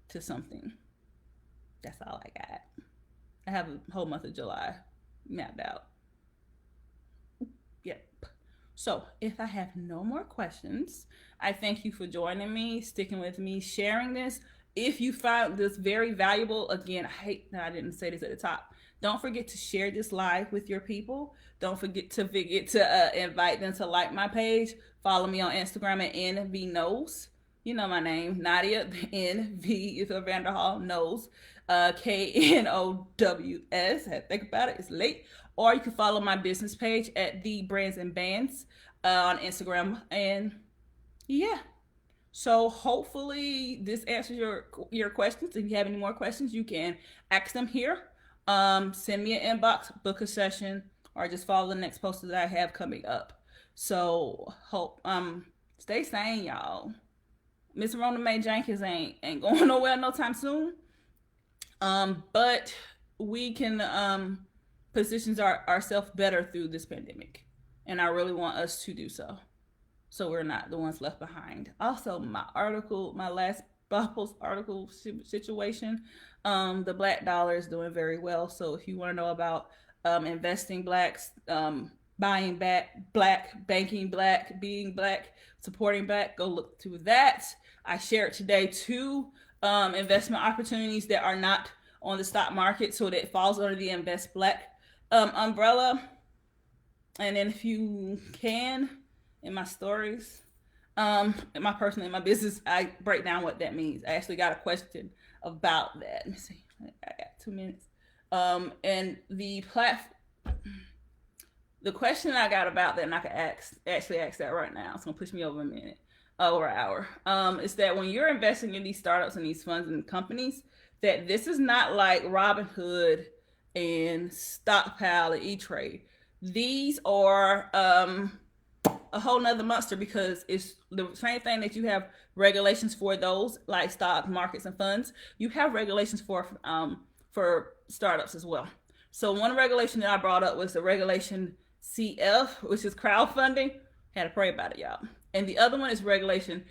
A: to something. That's all I got. I have a whole month of July mapped out. Yep. So, if I have no more questions, I thank you for joining me, sticking with me, sharing this. If you found this very valuable, again, I hate that I didn't say this at the top. Don't forget to share this live with your people. Don't forget to invite them to like my page. Follow me on Instagram at NVKnows. You know my name, Nadia. NV is Vanderhall Knows. KNOWS. I had to think about it. It's late. Or you can follow my business page at The Brands and Bands on Instagram. And yeah. So hopefully this answers your questions. If you have any more questions, you can ask them here. Send me an inbox, book a session, or just follow the next post that I have coming up. So stay sane, y'all. Miss Rona Mae Jenkins ain't going nowhere no time soon. But we can position ourselves better through this pandemic, and I really want us to do so. So we're not the ones left behind. Also, my last Bubbles article situation, the black dollar is doing very well. So if you want to know about investing blacks, buying back black, banking black, being black, supporting black, go look through that. I shared today 2 investment opportunities that are not on the stock market, so that falls under the Invest Black umbrella. And then if you can, in my stories, in my personal, in my business, I break down what that means. I actually got a question about that. Let me see. I got 2 minutes. And the question I got about that, and I can actually ask that right now. It's gonna push me over a minute, over an hour. Is that when you're investing in these startups and these funds and companies, that this is not like Robinhood and Stockpile and E-Trade. These are a whole nother monster, because it's the same thing that you have regulations for those, like stock markets and funds. You have regulations for startups as well. So one regulation that I brought up was the regulation CF, which is crowdfunding. Had to pray about it, y'all. And the other one is regulation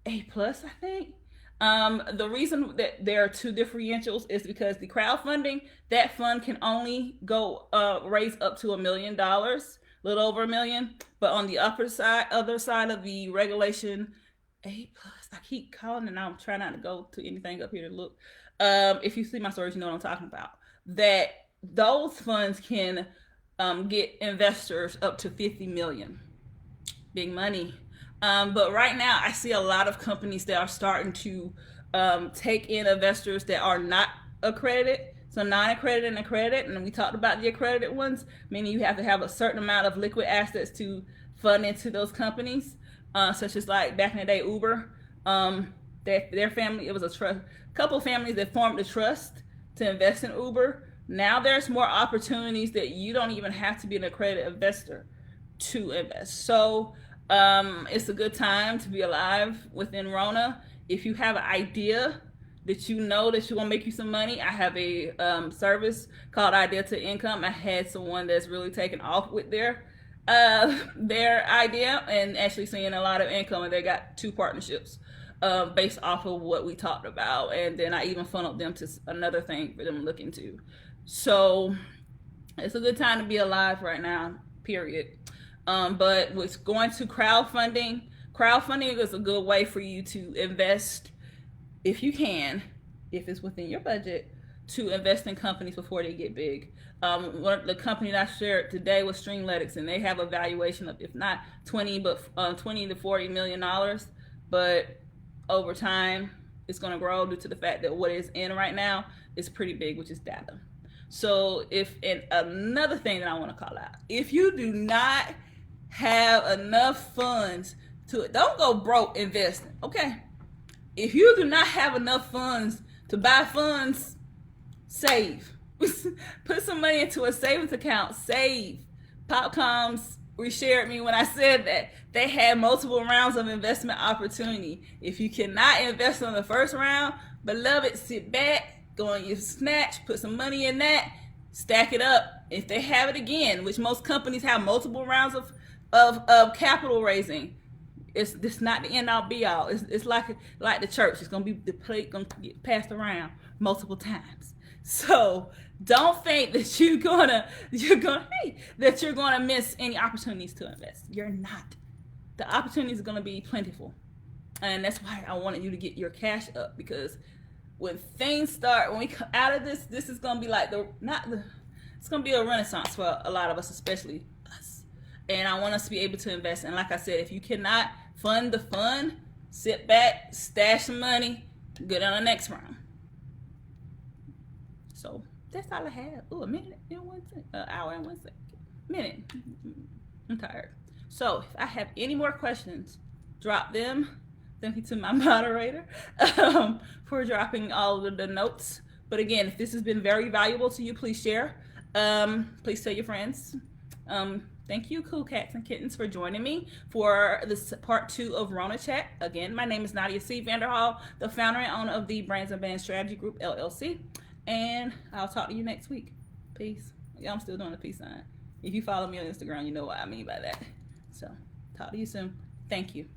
A: A+, I think. The reason that there are 2 differentials is because the crowdfunding, that fund can only go raise up to $1 million, a little over $1 million. But on the other side of the regulation A+, I keep calling and I'm trying not to go to anything up here to look. If you see my stories, you know what I'm talking about. That those funds can get investors up to 50 million. Big money. But right now, I see a lot of companies that are starting to take in investors that are not accredited. So non-accredited and accredited. And we talked about the accredited ones, meaning you have to have a certain amount of liquid assets to fund into those companies, such as like back in the day, Uber. Their family, it was a couple of families that formed a trust to invest in Uber. Now there's more opportunities that you don't even have to be an accredited investor to invest. So it's a good time to be alive within Rona. If you have an idea that you know that you want to make you some money, I have a service called Idea to Income. I had someone that's really taken off with their idea and actually seeing a lot of income, and they got 2 partnerships based off of what we talked about. And then I even funneled them to another thing for them to look into. So it's a good time to be alive right now, period. But with going to crowdfunding is a good way for you to invest if you can, if it's within your budget, to invest in companies before they get big. The company that I shared today was Streamletics, and they have a valuation of, if not 20 to $40 million. But over time, it's going to grow due to the fact that what is in right now is pretty big, which is data. So if, and another thing that I want to call out, if you do not have enough funds to, don't go broke investing. Okay, if you do not have enough funds to buy funds, save. Put some money into a savings account. Save. Popcoms reshared me when I said that they had multiple rounds of investment opportunity. If you cannot invest on the first round, beloved, sit back, go on your snatch, put some money in that, stack it up. If they have it again, which most companies have multiple rounds of capital raising, it's not the end all be all. It's like the church. It's gonna be, the plate gonna get passed around multiple times. So don't think that you're gonna miss any opportunities to invest. You're not. The opportunities are gonna be plentiful, and that's why I wanted you to get your cash up, because when things start, when we come out of this is gonna be like it's gonna be a renaissance for a lot of us, especially us. And I want us to be able to invest. And like I said, if you cannot fund the fund, sit back, stash some money, get on the next round. So that's all I have. Oh, a minute and 1 second, an hour and 1 second, minute. I'm tired. So if I have any more questions, drop them. Thank you to my moderator for dropping all of the notes. But again, if this has been very valuable to you, please share. Please tell your friends. Thank you, cool cats and kittens, for joining me for this part 2 of Rona Chat. Again, my name is Nadia C. Vanderhall, the founder and owner of the Brands and Band Strategy Group, LLC. And I'll talk to you next week. Peace. Yeah, I'm still doing the peace sign. If you follow me on Instagram, you know what I mean by that. So, talk to you soon. Thank you.